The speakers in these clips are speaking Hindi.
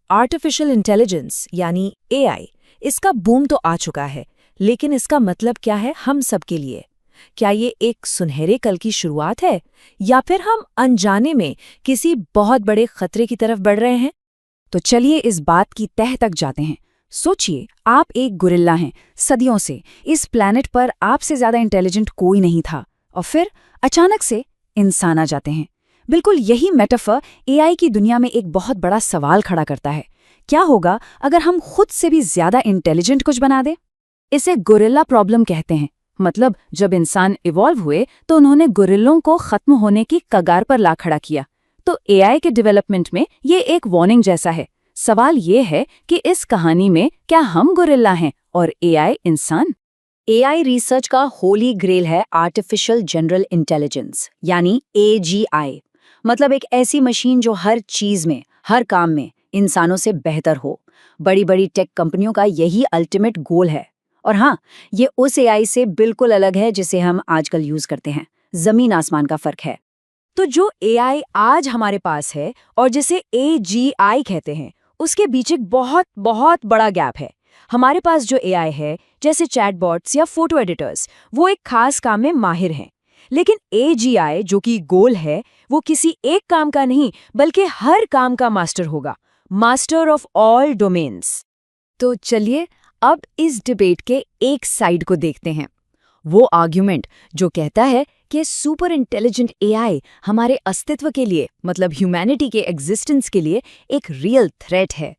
आर्टिफिशियल इंटेलिजेंस यानी एआई, इसका बूम तो आ चुका है, लेकिन इसका मतलब क्या है हम सब के लिए? क्या ये एक सुनहरे कल की शुरुआत है, या फिर हम अनजाने में किसी बहुत बड़े खतरे की तरफ बढ़ रहे हैं? तो चलिए इस बात की तह तक जाते हैं। सोचिए, आप एक गुरिल्ला हैं। सदियों से इस प्लैनेट पर आपसे ज्यादा इंटेलिजेंट कोई नहीं था, और फिर अचानक से इंसान आ जाते हैं। बिल्कुल यही मेटाफर एआई की दुनिया में एक बहुत बड़ा सवाल खड़ा करता है। क्या होगा अगर हम खुद से भी ज्यादा इंटेलिजेंट कुछ बना दें? इसे गुरिल्ला प्रॉब्लम कहते हैं। मतलब जब इंसान इवॉल्व हुए तो उन्होंने गुरिल्लों को खत्म होने की कगार पर ला खड़ा किया। तो एआई के डेवलपमेंट में ये एक वार्निंग जैसा है। सवाल ये है कि इस कहानी में क्या हम गुरिल्ला हैं और एआई इंसान? एआई रिसर्च का होली ग्रेल है आर्टिफिशियल जनरल इंटेलिजेंस यानी एजीआई। मतलब एक ऐसी मशीन जो हर चीज में, हर काम में इंसानों से बेहतर हो। बड़ी बड़ी टेक कंपनियों का यही अल्टीमेट गोल है। और हाँ, ये उस एआई से बिल्कुल अलग है जिसे हम आजकल यूज करते हैं। जमीन आसमान का फर्क है। तो जो एआई आज हमारे पास है और जिसे एजीआई कहते हैं, उसके बीच एक बहुत बहुत बड़ा गैप है। हमारे पास जो एआई है, जैसे चैटबॉट्स या फोटो एडिटर्स, वो एक खास काम में माहिर हैं। लेकिन एजीआई जो कि गोल है, वो किसी एक काम का नहीं बल्कि हर काम का मास्टर होगा, मास्टर ऑफ ऑल डोमेन्स। तो चलिए अब इस डिबेट के एक साइड को देखते हैं। वो आर्ग्यूमेंट जो कहता है कि सुपर इंटेलिजेंट एआई हमारे अस्तित्व के लिए, मतलब ह्यूमैनिटी के एग्जिस्टेंस के लिए एक रियल थ्रेट है।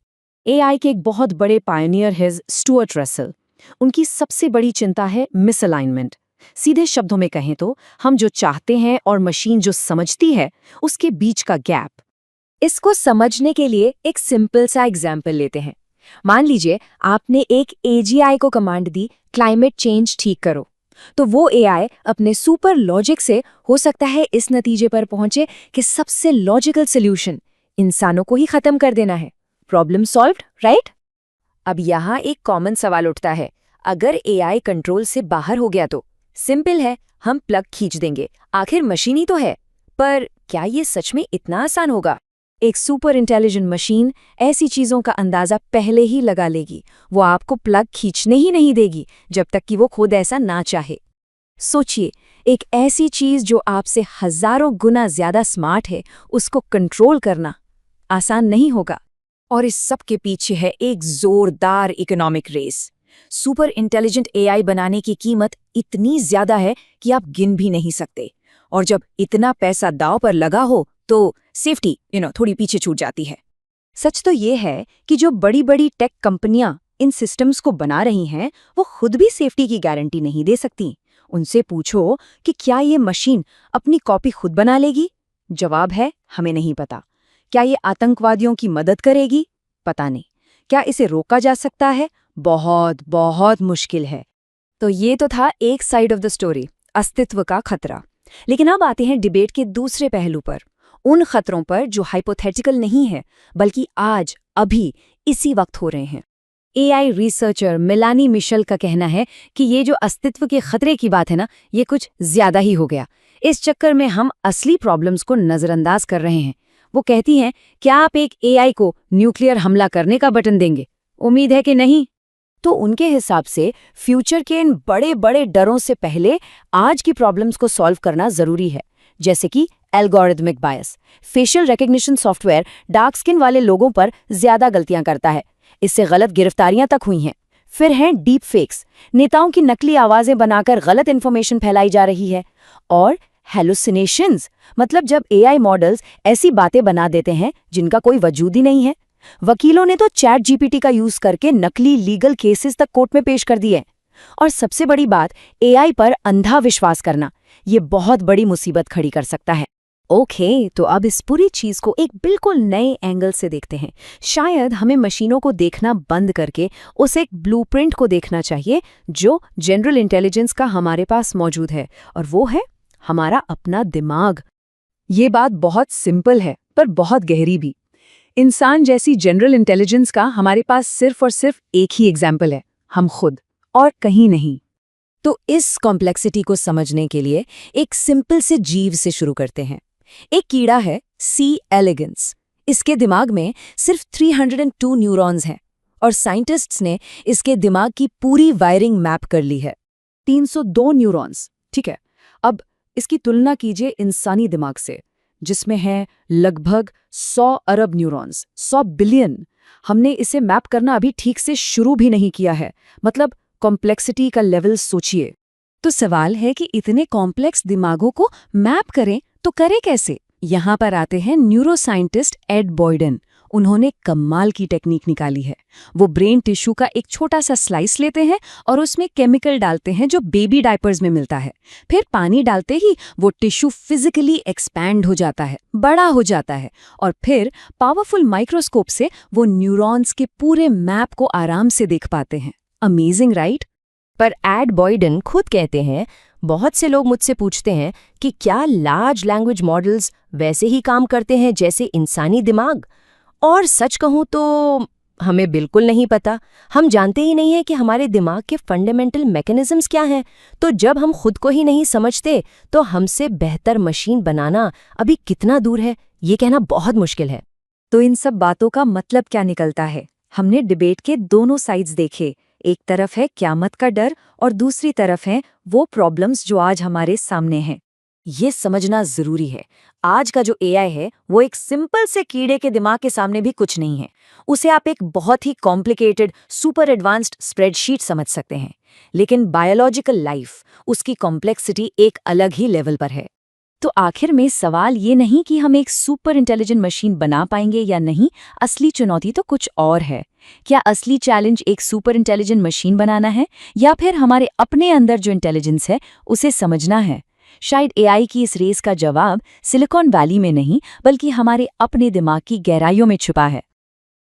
एआई के एक बहुत बड़े पायनियर है स्टुअर्ट रसेल। उनकी सबसे बड़ी चिंता है मिसअलाइनमेंट। सीधे शब्दों में कहें तो हम जो चाहते हैं और मशीन जो समझती है, उसके बीच का गैप। इसको समझने के लिए एक सिंपल सा एग्जाम्पल लेते हैं। मान लीजिए आपने एक एजीआई को कमांड दी, क्लाइमेट चेंज ठीक करो। तो वो एआई अपने सुपर लॉजिक से हो सकता है इस नतीजे पर पहुंचे कि सबसे लॉजिकल सॉल्यूशन इंसानों को ही खत्म कर देना है। Problem solved, right? अब यहाँ एक कॉमन सवाल उठता है, अगर एआई कंट्रोल से बाहर हो गया तो? सिंपल है, हम प्लग खींच देंगे, आखिर मशीन ही तो है। पर क्या ये सच में इतना आसान होगा? एक सुपर इंटेलिजेंट मशीन ऐसी चीजों का अंदाजा पहले ही लगा लेगी। वो आपको प्लग खींचने ही नहीं देगी जब तक कि वो खुद ऐसा ना चाहे। सोचिए, एक ऐसी चीज जो आपसे हजारों गुना ज्यादा स्मार्ट है, उसको कंट्रोल करना आसान नहीं होगा। और इस सब के पीछे है एक जोरदार economic race. Super intelligent AI बनाने की कीमत इतनी ज्यादा है कि आप गिन भी नहीं सकते। और जब इतना पैसा दांव पर लगा हो तो सेफ्टी थोड़ी पीछे छूट जाती है। सच तो ये है कि जो बड़ी बड़ी टेक कंपनियां इन सिस्टम्स को बना रही हैं, वो खुद भी सेफ्टी की गारंटी नहीं दे सकती। उनसे पूछो कि क्या ये मशीन अपनी कॉपी खुद बना लेगी? जवाब है, हमें नहीं पता। क्या ये आतंकवादियों की मदद करेगी? पता नहीं। क्या इसे रोका जा सकता है? बहुत बहुत मुश्किल है। तो ये तो था एक साइड ऑफ द स्टोरी, अस्तित्व का खतरा। लेकिन अब आते हैं डिबेट के दूसरे पहलू पर, उन खतरों पर जो हाइपोथेटिकल नहीं है बल्कि आज, अभी, इसी वक्त हो रहे हैं। एआई रिसर्चर मेलानी मिशेल का कहना है कि ये जो अस्तित्व के खतरे की बात है ना, ये कुछ ज्यादा ही हो गया। इस चक्कर में हम असली प्रॉब्लम्स को नजरअंदाज कर रहे हैं। वो कहती हैं, क्या आप एक एआई को न्यूक्लियर हमला करने का बटन देंगे? उम्मीद है कि नहीं। तो उनके हिसाब से फ्यूचर के इन बड़े बड़े डरों से पहले आज की प्रॉब्लम्स को सॉल्व करना जरूरी है, जैसे कि एल्गोरिथमिक बायस। Facial recognition software dark skin वाले लोगों पर ज्यादा गलतियां करता है, इससे गलत गिरफ्तारियां तक हुई हैं। फिर हैं डीप फेक्स, नेताओं की नकली आवाजें बनाकर गलत इन्फॉर्मेशन फैलाई जा रही है। और हेलुसिनेशंस, मतलब जब एआई मॉडल्स ऐसी बातें बना देते हैं जिनका कोई वजूद ही नहीं है। वकीलों ने तो चैट जीपीटी का यूज करके नकली लीगल केसेस तक कोर्ट में पेश कर दिए। और सबसे बड़ी बात, एआई पर अंधा विश्वास करना, ये बहुत बड़ी मुसीबत खड़ी कर सकता है। ओके, तो अब इस पूरी चीज को एक बिल्कुल नए एंगल से देखते हैं। शायद हमें मशीनों को देखना बंद करके उस एक ब्लूप्रिंट को देखना चाहिए जो जनरल इंटेलिजेंस का हमारे पास मौजूद है, और वो है हमारा अपना दिमाग। ये बात बहुत सिंपल है पर बहुत गहरी भी। इंसान जैसी जनरल इंटेलिजेंस का हमारे पास सिर्फ और सिर्फ एक ही एग्जाम्पल है, हम खुद, और कहीं नहीं। तो इस कॉम्प्लेक्सिटी को समझने के लिए एक सिंपल से जीव से शुरू करते हैं। एक कीड़ा है सी एलिगेंस। इसके दिमाग में सिर्फ 302 न्यूरॉन्स हैं और साइंटिस्ट्स ने इसके दिमाग की पूरी वायरिंग मैप कर ली है। 302 न्यूरॉन्स, ठीक है। अब इसकी तुलना कीजिए इंसानी दिमाग से, जिसमें है लगभग 100 अरब न्यूरॉन्स, 100 बिलियन। हमने इसे मैप करना अभी ठीक से शुरू भी नहीं किया है। मतलब कॉम्प्लेक्सिटी का लेवल सोचिए। तो सवाल है कि इतने कॉम्प्लेक्स दिमागों को मैप करें तो करें कैसे? यहाँ पर आते हैं न्यूरोसाइंटिस्ट एड बॉयडन। उन्होंने कमाल की टेक्निक निकाली है। वो ब्रेन टिश्यू का एक छोटा सा स्लाइस लेते हैं और उसमें केमिकल डालते हैं जो बेबी डायपर्स में मिलता है। फिर पानी डालते ही वो टिश्यू फिजिकली एक्सपैंड हो जाता है, बड़ा हो जाता है, और फिर पावरफुल माइक्रोस्कोप से वो न्यूरॉन्स के पूरे मैप को आराम से देख पाते हैं। Amazing, right? पर एड बॉयडन खुद कहते हैं, बहुत से लोग मुझसे पूछते हैं कि क्या लार्ज लैंग्वेज मॉडल्स वैसे ही काम करते हैं जैसे इंसानी दिमाग? और सच कहूं तो हमें बिल्कुल नहीं पता। हम जानते ही नहीं हैं कि हमारे दिमाग के फंडामेंटल मैकेनिज्म्स क्या हैं। तो जब हम खुद को ही नहीं समझते तो हमसे बेहतर मशीन बनाना अभी कितना दूर है, ये कहना बहुत मुश्किल है। तो इन सब बातों का मतलब क्या निकलता है? हमने डिबेट के दोनों साइड्स देखे। एक तरफ है क़यामत का डर और दूसरी तरफ है वो प्रॉब्लम्स जो आज हमारे सामने हैं। ये समझना जरूरी है, आज का जो एआई है वो एक सिंपल से कीड़े के दिमाग के सामने भी कुछ नहीं है। उसे आप एक बहुत ही कॉम्प्लिकेटेड, सुपर एडवांस्ड स्प्रेडशीट समझ सकते हैं। लेकिन बायोलॉजिकल लाइफ, उसकी कॉम्प्लेक्सिटी एक अलग ही लेवल पर है। तो आखिर में सवाल ये नहीं कि हम एक सुपर इंटेलिजेंट मशीन बना पाएंगे या नहीं, असली चुनौती तो कुछ और है। क्या असली चैलेंज एक सुपर इंटेलिजेंट मशीन बनाना है या फिर हमारे अपने अंदर जो इंटेलिजेंस है उसे समझना है? शायद एआई की इस रेस का जवाब सिलिकॉन वैली में नहीं बल्कि हमारे अपने दिमाग की गहराइयों में छुपा है।